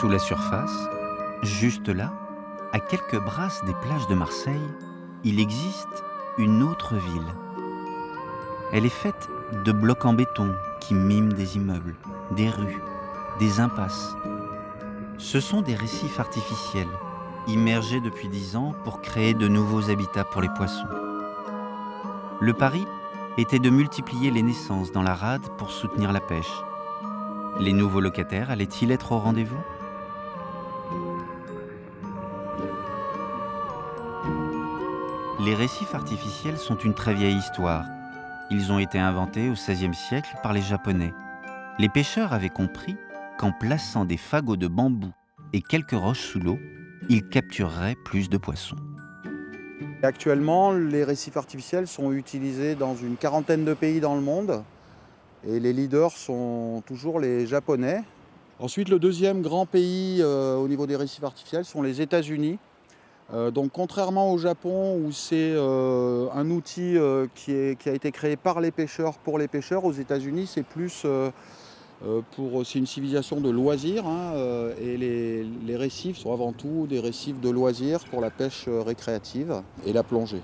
Sous la surface, juste là, à quelques brasses des plages de Marseille, il existe une autre ville. Elle est faite de blocs en béton qui miment des immeubles, des rues, des impasses. Ce sont des récifs artificiels, immergés depuis 10 ans pour créer de nouveaux habitats pour les poissons. Le pari était de multiplier les naissances dans la rade pour soutenir la pêche. Les nouveaux locataires allaient-ils être au rendez-vous ? Les récifs artificiels sont une très vieille histoire. Ils ont été inventés au XVIe siècle par les Japonais. Les pêcheurs avaient compris qu'en plaçant des fagots de bambou et quelques roches sous l'eau, ils captureraient plus de poissons. Actuellement, les récifs artificiels sont utilisés dans une quarantaine de pays dans le monde et les leaders sont toujours les Japonais. Ensuite, le deuxième grand pays au niveau des récifs artificiels sont les États-Unis. Donc contrairement au Japon où c'est un outil qui a été créé par les pêcheurs pour les pêcheurs, aux États-Unis c'est plus c'est une civilisation de loisirs et les récifs sont avant tout des récifs de loisirs pour la pêche récréative et la plongée.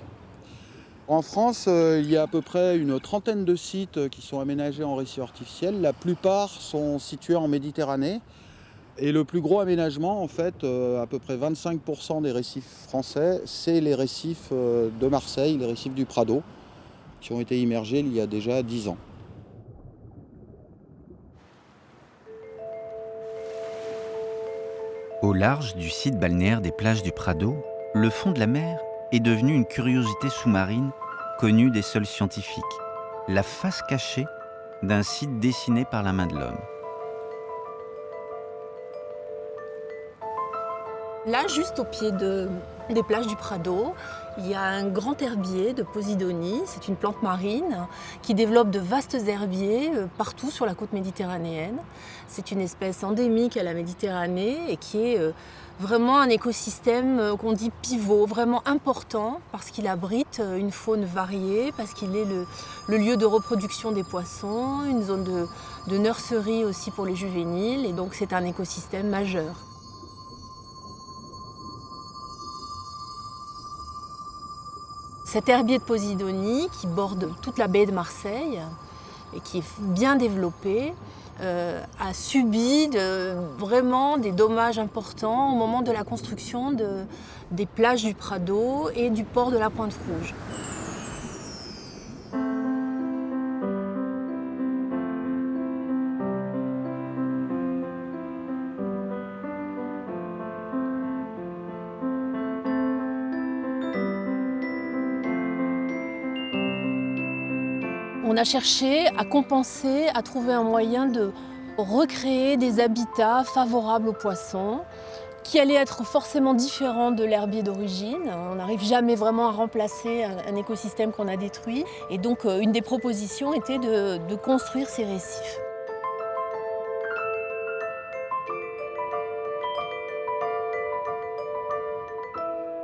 En France, il y a à peu près une trentaine de sites qui sont aménagés en récifs artificiels. La plupart sont situés en Méditerranée. Et le plus gros aménagement, en fait, à peu près 25% des récifs français, c'est les récifs de Marseille, les récifs du Prado, qui ont été immergés il y a déjà 10 ans. Au large du site balnéaire des plages du Prado, le fond de la mer est devenu une curiosité sous-marine connue des seuls scientifiques, la face cachée d'un site dessiné par la main de l'homme. Là, juste au pied des plages du Prado, il y a un grand herbier de Posidonie. C'est une plante marine qui développe de vastes herbiers partout sur la côte méditerranéenne. C'est une espèce endémique à la Méditerranée et qui est vraiment un écosystème qu'on dit pivot, vraiment important parce qu'il abrite une faune variée, parce qu'il est le lieu de reproduction des poissons, une zone de nurserie aussi pour les juvéniles, et donc c'est un écosystème majeur. Cet herbier de Posidonie qui borde toute la baie de Marseille et qui est bien développé a subi vraiment des dommages importants au moment de la construction des plages du Prado et du port de la Pointe-Rouge. On a cherché à compenser, à trouver un moyen de recréer des habitats favorables aux poissons, qui allaient être forcément différents de l'herbier d'origine. On n'arrive jamais vraiment à remplacer un écosystème qu'on a détruit. Et donc une des propositions était de construire ces récifs.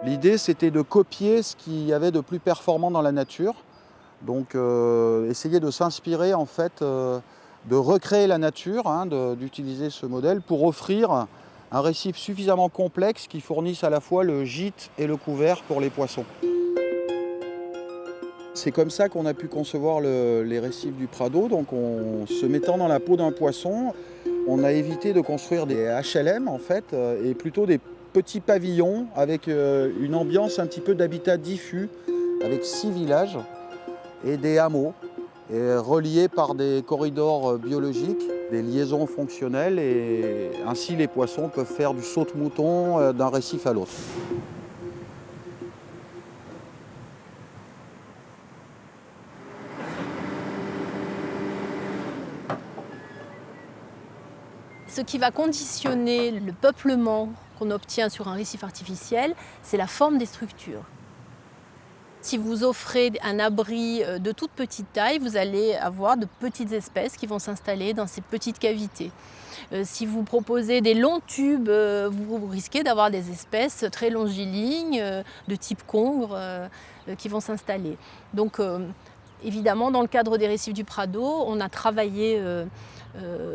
L'idée, c'était de copier ce qu'il y avait de plus performant dans la nature. Donc essayer de s'inspirer en fait, de recréer la nature, d'utiliser ce modèle pour offrir un récif suffisamment complexe qui fournisse à la fois le gîte et le couvert pour les poissons. C'est comme ça qu'on a pu concevoir les récifs du Prado. Donc en se mettant dans la peau d'un poisson, on a évité de construire des HLM en fait, et plutôt des petits pavillons avec une ambiance un petit peu d'habitat diffus, avec 6 villages et des hameaux, et reliés par des corridors biologiques, des liaisons fonctionnelles, et ainsi les poissons peuvent faire du saute-mouton d'un récif à l'autre. Ce qui va conditionner le peuplement qu'on obtient sur un récif artificiel, c'est la forme des structures. Si vous offrez un abri de toute petite taille, vous allez avoir de petites espèces qui vont s'installer dans ces petites cavités. Si vous proposez des longs tubes, vous risquez d'avoir des espèces très longilignes, de type congre, qui vont s'installer. Donc Évidemment, dans le cadre des récifs du Prado, on a travaillé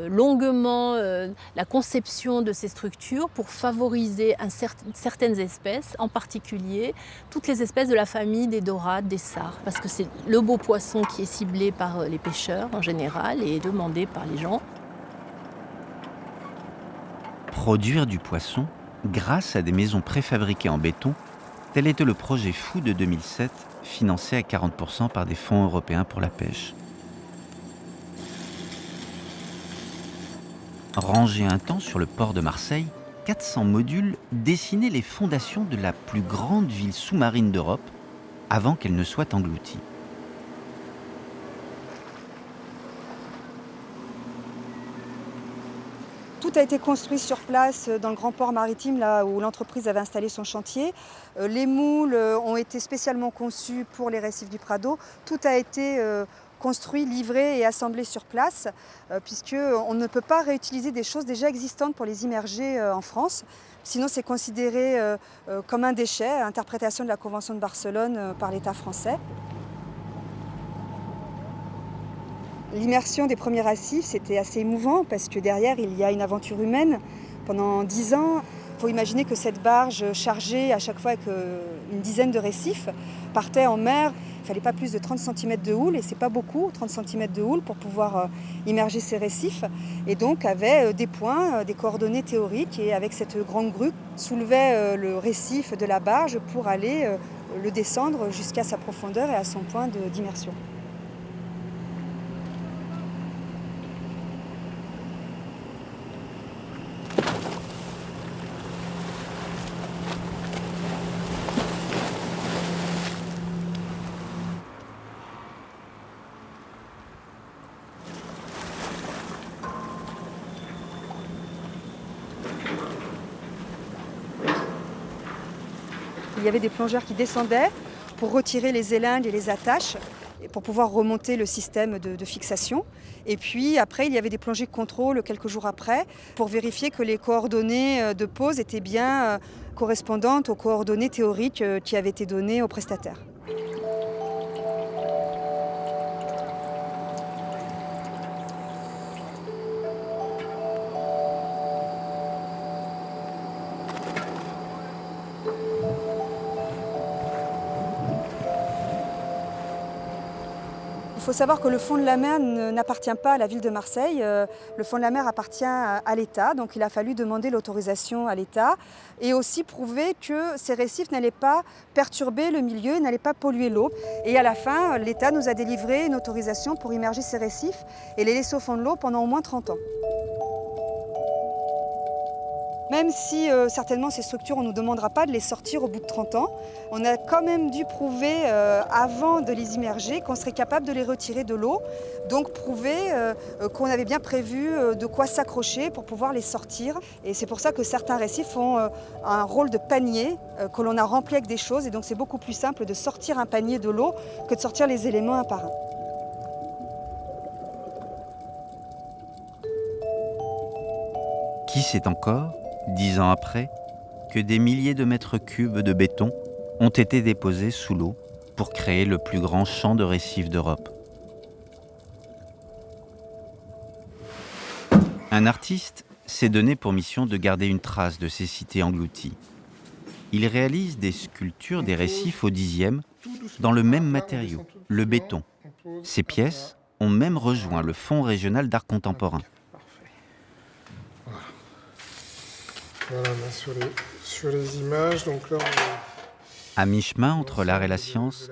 longuement la conception de ces structures pour favoriser certaines espèces, en particulier toutes les espèces de la famille des dorades, des sards, parce que c'est le beau poisson qui est ciblé par les pêcheurs en général et demandé par les gens. Produire du poisson grâce à des maisons préfabriquées en béton, tel était le projet fou de 2007, financé à 40% par des fonds européens pour la pêche. Rangés un temps sur le port de Marseille, 400 modules dessinaient les fondations de la plus grande ville sous-marine d'Europe avant qu'elle ne soit engloutie. Tout a été construit sur place dans le grand port maritime, là où l'entreprise avait installé son chantier. Les moules ont été spécialement conçus pour les récifs du Prado. Tout a été construit, livré et assemblé sur place, puisqu'on ne peut pas réutiliser des choses déjà existantes pour les immerger en France. Sinon, c'est considéré comme un déchet, interprétation de la Convention de Barcelone par l'État français. L'immersion des premiers récifs, c'était assez émouvant parce que derrière, il y a une aventure humaine. Pendant 10 ans, il faut imaginer que cette barge chargée à chaque fois avec une dizaine de récifs partait en mer. Il ne fallait pas plus de 30 cm de houle, et ce n'est pas beaucoup, 30 cm de houle pour pouvoir immerger ces récifs. Et donc avait des points, des coordonnées théoriques, et avec cette grande grue, soulevait le récif de la barge pour aller le descendre jusqu'à sa profondeur et à son point d'immersion. Il y avait des plongeurs qui descendaient pour retirer les élingues et les attaches et pour pouvoir remonter le système de fixation. Et puis après, il y avait des plongées de contrôle quelques jours après pour vérifier que les coordonnées de pose étaient bien correspondantes aux coordonnées théoriques qui avaient été données aux prestataires. Il faut savoir que le fond de la mer n'appartient pas à la ville de Marseille. Le fond de la mer appartient à l'État, donc il a fallu demander l'autorisation à l'État et aussi prouver que ces récifs n'allaient pas perturber le milieu, n'allaient pas polluer l'eau. Et à la fin, l'État nous a délivré une autorisation pour immerger ces récifs et les laisser au fond de l'eau pendant au moins 30 ans. Même si certainement ces structures, on ne nous demandera pas de les sortir au bout de 30 ans, on a quand même dû prouver avant de les immerger qu'on serait capable de les retirer de l'eau, donc prouver qu'on avait bien prévu de quoi s'accrocher pour pouvoir les sortir. Et c'est pour ça que certains récifs ont un rôle de panier que l'on a rempli avec des choses, et donc c'est beaucoup plus simple de sortir un panier de l'eau que de sortir les éléments un par un. Qui sait encore, 10 ans après, que des milliers de mètres cubes de béton ont été déposés sous l'eau pour créer le plus grand champ de récifs d'Europe. Un artiste s'est donné pour mission de garder une trace de ces cités englouties. Il réalise des sculptures des récifs au 10e dans le même matériau, le béton. Ces pièces ont même rejoint le Fonds régional d'art contemporain. Voilà, sur les images, donc là, À mi-chemin entre l'art et la science,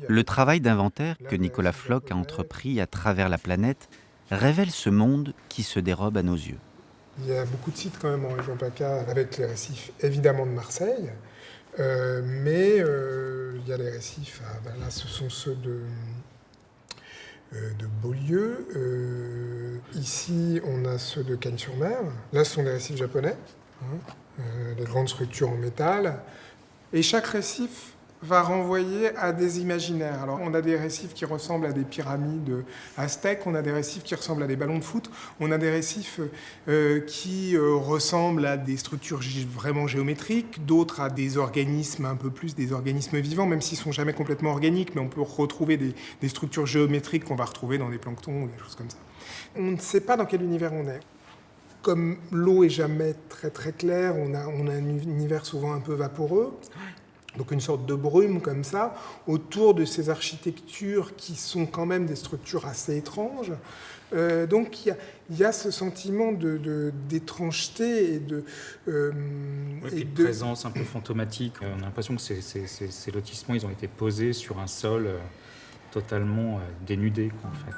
le travail d'inventaire que Nicolas Floch a entrepris à travers la planète révèle ce monde qui se dérobe à nos yeux. il y a beaucoup de sites quand même en région PACA avec les récifs évidemment de Marseille, mais il y a les récifs, là ce sont ceux de Beaulieu. Ici on a ceux de Cagnes-sur-Mer, là ce sont des récifs japonais. Des grandes structures en métal. Et chaque récif va renvoyer à des imaginaires. Alors, on a des récifs qui ressemblent à des pyramides aztèques, on a des récifs qui ressemblent à des ballons de foot, on a des récifs qui ressemblent à des structures vraiment géométriques, d'autres à des organismes, un peu plus des organismes vivants, même s'ils ne sont jamais complètement organiques, mais on peut retrouver des structures géométriques qu'on va retrouver dans des planctons ou des choses comme ça. On ne sait pas dans quel univers on est. Comme l'eau est jamais très très claire, on a un univers souvent un peu vaporeux. Donc une sorte de brume comme ça, autour de ces architectures qui sont quand même des structures assez étranges. Donc il y a ce sentiment d'étrangeté et de présence un peu fantomatique. On a l'impression que ces lotissements, ils ont été posés sur un sol totalement dénudé, quoi, en fait.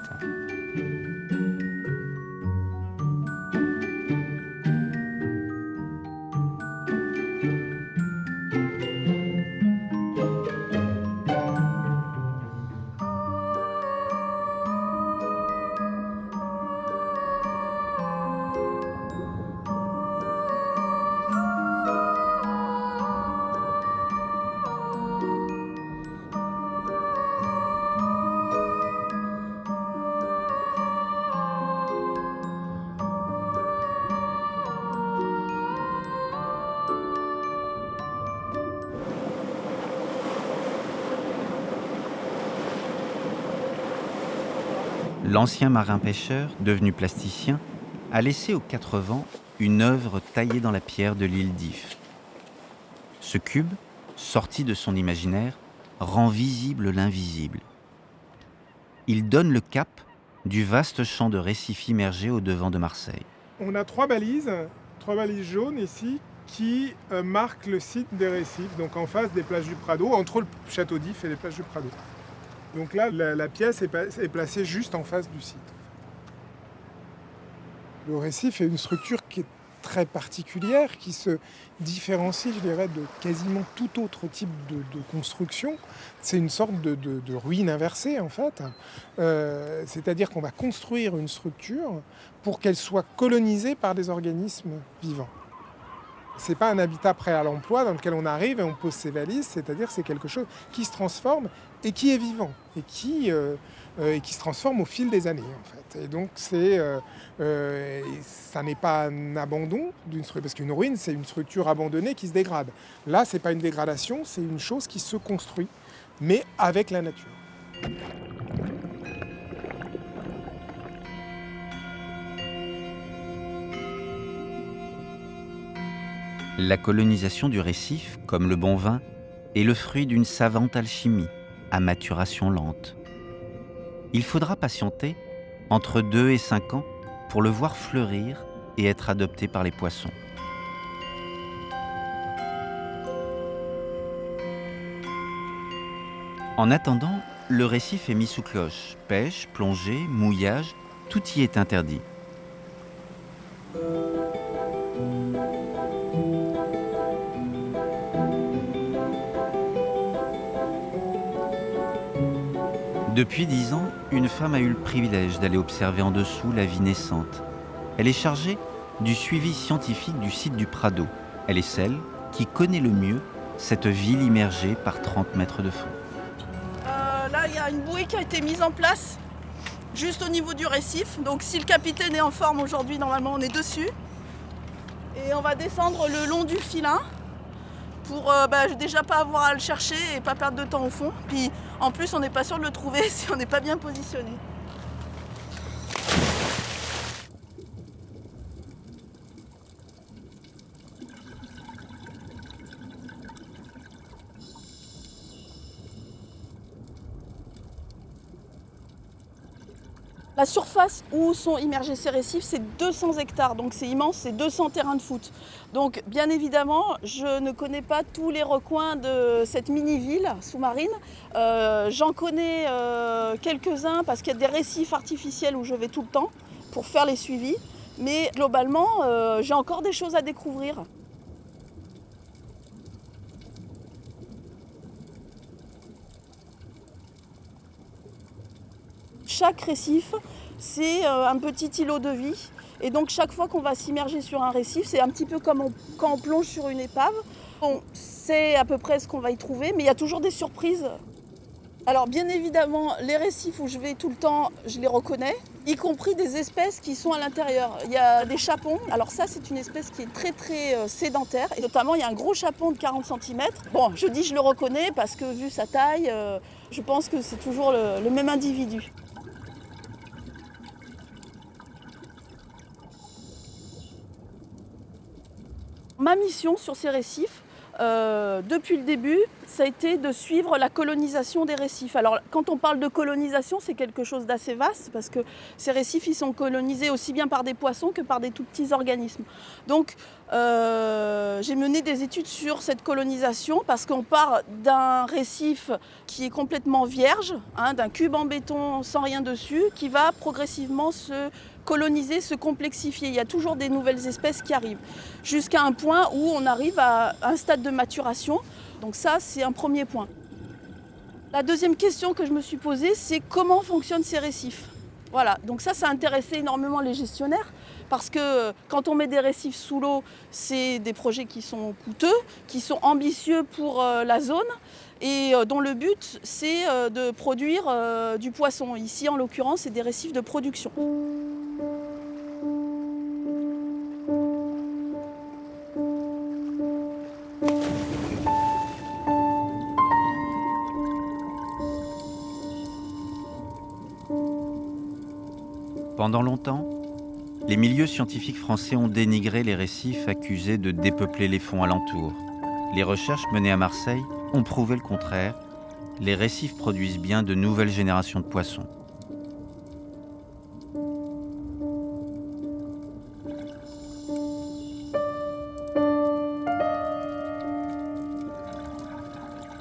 L'ancien marin-pêcheur, devenu plasticien, a laissé aux quatre vents une œuvre taillée dans la pierre de l'île d'If. Ce cube, sorti de son imaginaire, rend visible l'invisible. Il donne le cap du vaste champ de récifs immergés au-devant de Marseille. On a trois balises jaunes ici, qui marquent le site des récifs, donc en face des plages du Prado, entre le château d'If et les plages du Prado. Donc là, la pièce est placée juste en face du site. Le récif est une structure qui est très particulière, qui se différencie, je dirais, de quasiment tout autre type de construction. C'est une sorte de ruine inversée, en fait. C'est-à-dire qu'on va construire une structure pour qu'elle soit colonisée par des organismes vivants. C'est pas un habitat prêt à l'emploi dans lequel on arrive et on pose ses valises, c'est-à-dire c'est quelque chose qui se transforme et qui est vivant et qui se transforme au fil des années, en fait. Et donc ça n'est pas un abandon d'une structure, parce qu'une ruine c'est une structure abandonnée qui se dégrade. Là c'est pas une dégradation, c'est une chose qui se construit, mais avec la nature. La colonisation du récif, comme le bon vin, est le fruit d'une savante alchimie à maturation lente. Il faudra patienter entre 2 et 5 ans pour le voir fleurir et être adopté par les poissons. En attendant, le récif est mis sous cloche. Pêche, plongée, mouillage, tout y est interdit. Depuis 10 ans, une femme a eu le privilège d'aller observer en dessous la vie naissante. Elle est chargée du suivi scientifique du site du Prado. Elle est celle qui connaît le mieux cette ville immergée par 30 mètres de fond. Là, il y a une bouée qui a été mise en place juste au niveau du récif. Donc si le capitaine est en forme aujourd'hui, normalement on est dessus. Et on va descendre le long du filin pour déjà pas avoir à le chercher et pas perdre de temps au fond. Puis en plus, on n'est pas sûr de le trouver si on n'est pas bien positionné. La surface où sont immergés ces récifs, c'est 200 hectares, donc c'est immense, c'est 200 terrains de foot. Donc bien évidemment, je ne connais pas tous les recoins de cette mini-ville sous-marine. J'en connais quelques-uns parce qu'il y a des récifs artificiels où je vais tout le temps pour faire les suivis. Mais globalement, j'ai encore des choses à découvrir. Chaque récif, c'est un petit îlot de vie. Et donc chaque fois qu'on va s'immerger sur un récif, c'est un petit peu comme quand on plonge sur une épave. On sait à peu près ce qu'on va y trouver, mais il y a toujours des surprises. Alors bien évidemment, les récifs où je vais tout le temps, je les reconnais, y compris des espèces qui sont à l'intérieur. Il y a des chapons, alors ça c'est une espèce qui est très sédentaire, et notamment il y a un gros chapon de 40 cm. Bon, je dis je le reconnais parce que vu sa taille, je pense que c'est toujours le même individu. Ma mission sur ces récifs, depuis le début, ça a été de suivre la colonisation des récifs. Alors, quand on parle de colonisation, c'est quelque chose d'assez vaste parce que ces récifs, ils sont colonisés aussi bien par des poissons que par des tout petits organismes. Donc, j'ai mené des études sur cette colonisation parce qu'on part d'un récif qui est complètement vierge, d'un cube en béton sans rien dessus, qui va progressivement se coloniser, se complexifier. Il y a toujours des nouvelles espèces qui arrivent, jusqu'à un point où on arrive à un stade de maturation. Donc ça, c'est un premier point. La deuxième question que je me suis posée, c'est comment fonctionnent ces récifs ? Voilà, donc ça a intéressé énormément les gestionnaires, parce que quand on met des récifs sous l'eau, c'est des projets qui sont coûteux, qui sont ambitieux pour la zone, et dont le but, c'est de produire du poisson. Ici, en l'occurrence, c'est des récifs de production. Pendant longtemps, les milieux scientifiques français ont dénigré les récifs accusés de dépeupler les fonds alentours. Les recherches menées à Marseille ont prouvé le contraire. Les récifs produisent bien de nouvelles générations de poissons.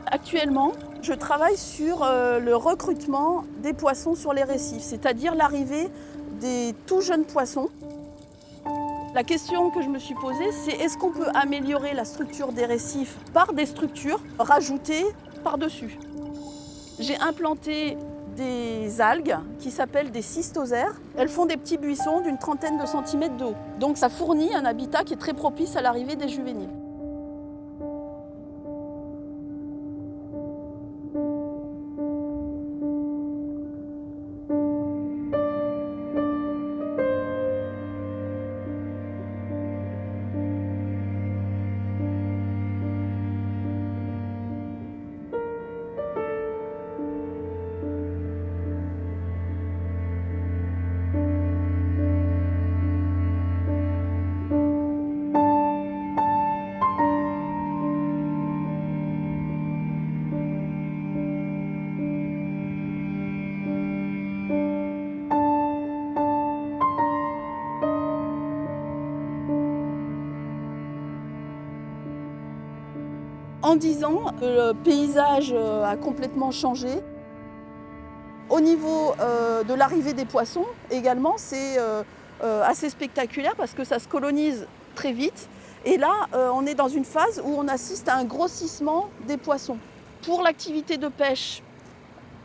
Actuellement, je travaille sur le recrutement des poissons sur les récifs, c'est-à-dire l'arrivée des tout jeunes poissons. La question que je me suis posée, c'est est-ce qu'on peut améliorer la structure des récifs par des structures rajoutées par-dessus ? J'ai implanté des algues qui s'appellent des cystosères. Elles font des petits buissons d'une trentaine de centimètres de haut. Donc ça fournit un habitat qui est très propice à l'arrivée des juvéniles. En 10 ans, le paysage a complètement changé. Au niveau de l'arrivée des poissons également, c'est assez spectaculaire parce que ça se colonise très vite. Et là, on est dans une phase où on assiste à un grossissement des poissons. Pour l'activité de pêche,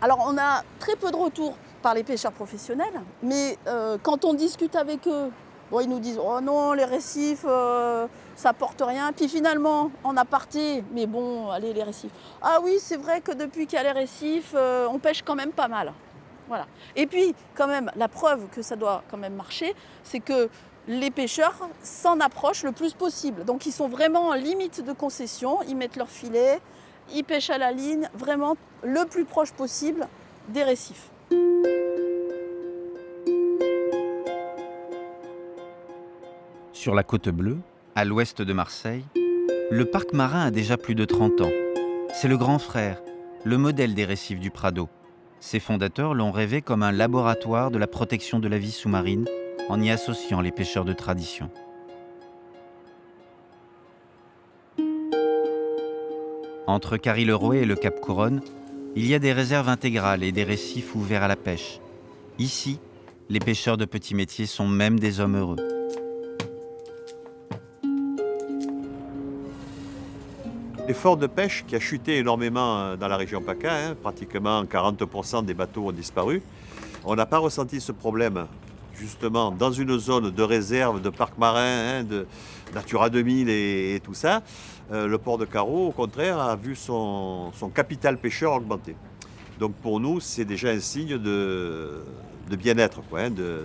alors on a très peu de retours par les pêcheurs professionnels, mais quand on discute avec eux, bon, ils nous disent « Oh non, les récifs, ça porte rien ». Puis finalement, en aparté, mais bon, allez, les récifs. Ah oui, c'est vrai que depuis qu'il y a les récifs, on pêche quand même pas mal. Voilà. Et puis, quand même, la preuve que ça doit quand même marcher, c'est que les pêcheurs s'en approchent le plus possible. Donc, ils sont vraiment en limite de concession. Ils mettent leur filet, ils pêchent à la ligne, vraiment le plus proche possible des récifs. Sur la Côte Bleue, à l'ouest de Marseille, le parc marin a déjà plus de 30 ans. C'est le grand frère, le modèle des récifs du Prado. Ses fondateurs l'ont rêvé comme un laboratoire de la protection de la vie sous-marine en y associant les pêcheurs de tradition. Entre Carry-le-Rouet et le Cap Couronne, il y a des réserves intégrales et des récifs ouverts à la pêche. Ici, les pêcheurs de petits métiers sont même des hommes heureux. L'effort de pêche qui a chuté énormément dans la région PACA, pratiquement 40% des bateaux ont disparu. On n'a pas ressenti ce problème justement dans une zone de réserve, de parc marin, de Natura 2000 et tout ça, le port de Carreau, au contraire, a vu son capital pêcheur augmenter. Donc pour nous, c'est déjà un signe de bien-être, quoi, de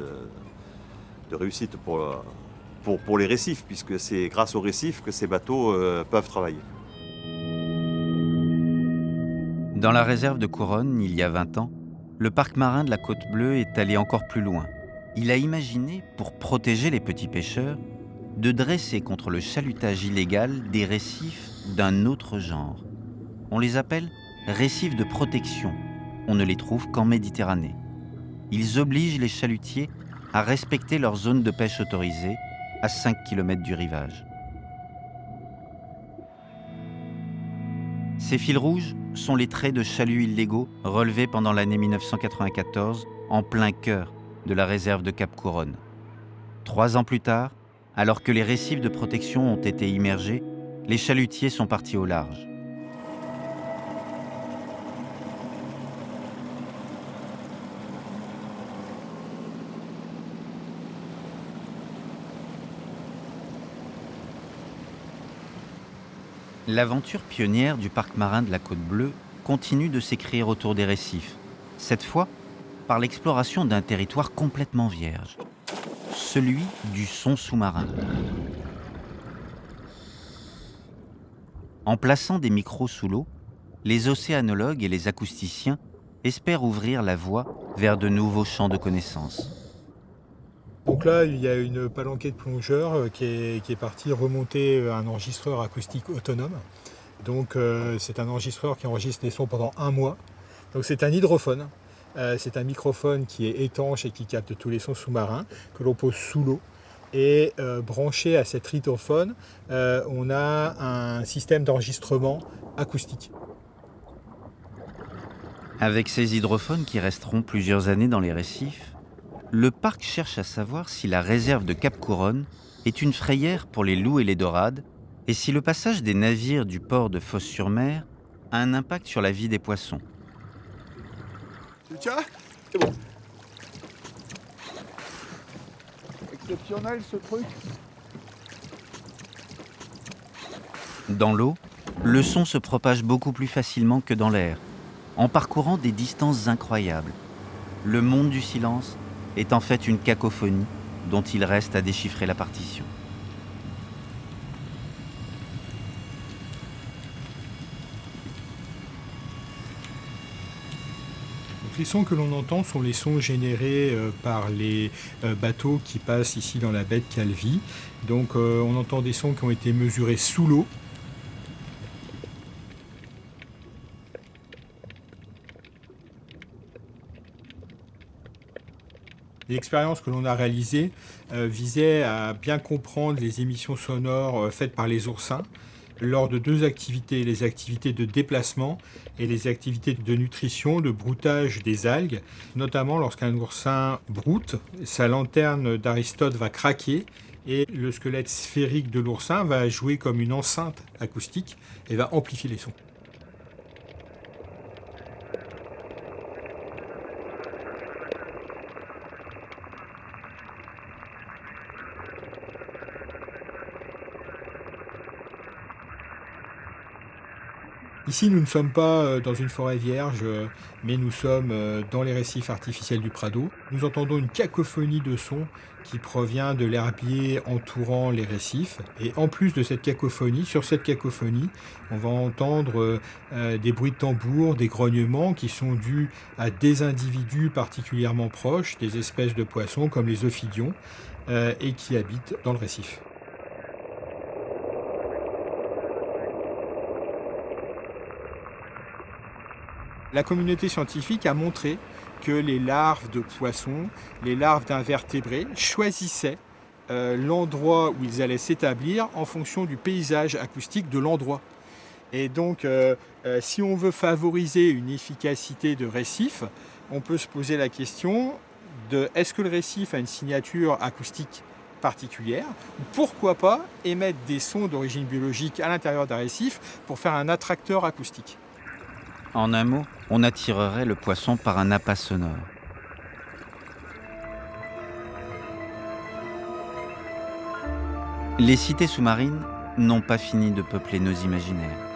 réussite pour les récifs, puisque c'est grâce aux récifs que ces bateaux peuvent travailler. Dans la réserve de Couronne, il y a 20 ans, le parc marin de la Côte Bleue est allé encore plus loin. Il a imaginé, pour protéger les petits pêcheurs, de dresser contre le chalutage illégal des récifs d'un autre genre. On les appelle récifs de protection. On ne les trouve qu'en Méditerranée. Ils obligent les chalutiers à respecter leur zone de pêche autorisée à 5 km du rivage. Ces fils rouges sont les traits de chaluts illégaux relevés pendant l'année 1994 en plein cœur de la réserve de Cap-Couronne. 3 ans plus tard, alors que les récifs de protection ont été immergés, les chalutiers sont partis au large. L'aventure pionnière du parc marin de la Côte Bleue continue de s'écrire autour des récifs, cette fois par l'exploration d'un territoire complètement vierge, celui du son sous-marin. En plaçant des micros sous l'eau, les océanologues et les acousticiens espèrent ouvrir la voie vers de nouveaux champs de connaissances. Donc là, il y a une palanquée de plongeurs qui est partie remonter un enregistreur acoustique autonome. Donc c'est un enregistreur qui enregistre les sons pendant 1 mois. Donc c'est un hydrophone. C'est un microphone qui est étanche et qui capte tous les sons sous-marins que l'on pose sous l'eau. Et branché à cet hydrophone, on a un système d'enregistrement acoustique. Avec ces hydrophones qui resteront plusieurs années dans les récifs, le parc cherche à savoir si la réserve de Cap-Couronne est une frayère pour les loups et les dorades et si le passage des navires du port de Fos-sur-Mer a un impact sur la vie des poissons. Tiens, c'est bon. Exceptionnel ce truc. Dans l'eau, le son se propage beaucoup plus facilement que dans l'air, en parcourant des distances incroyables. Le monde du silence est en fait une cacophonie dont il reste à déchiffrer la partition. Donc les sons que l'on entend sont les sons générés par les bateaux qui passent ici dans la baie de Calvi. Donc on entend des sons qui ont été mesurés sous l'eau. L'expérience que l'on a réalisée visait à bien comprendre les émissions sonores faites par les oursins lors de 2 activités, les activités de déplacement et les activités de nutrition, de broutage des algues. Notamment lorsqu'un oursin broute, sa lanterne d'Aristote va craquer et le squelette sphérique de l'oursin va jouer comme une enceinte acoustique et va amplifier les sons. Ici, nous ne sommes pas dans une forêt vierge, mais nous sommes dans les récifs artificiels du Prado. Nous entendons une cacophonie de sons qui provient de l'herbier entourant les récifs. Et en plus de cette cacophonie, sur cette cacophonie, on va entendre des bruits de tambour, des grognements qui sont dus à des individus particulièrement proches, des espèces de poissons comme les ophidions, et qui habitent dans le récif. La communauté scientifique a montré que les larves de poissons, les larves d'invertébrés, choisissaient l'endroit où ils allaient s'établir en fonction du paysage acoustique de l'endroit. Et donc, si on veut favoriser une efficacité de récif, on peut se poser la question de est-ce que le récif a une signature acoustique particulière, ou pourquoi pas émettre des sons d'origine biologique à l'intérieur d'un récif pour faire un attracteur acoustique. En un mot, on attirerait le poisson par un appât sonore. Les cités sous-marines n'ont pas fini de peupler nos imaginaires.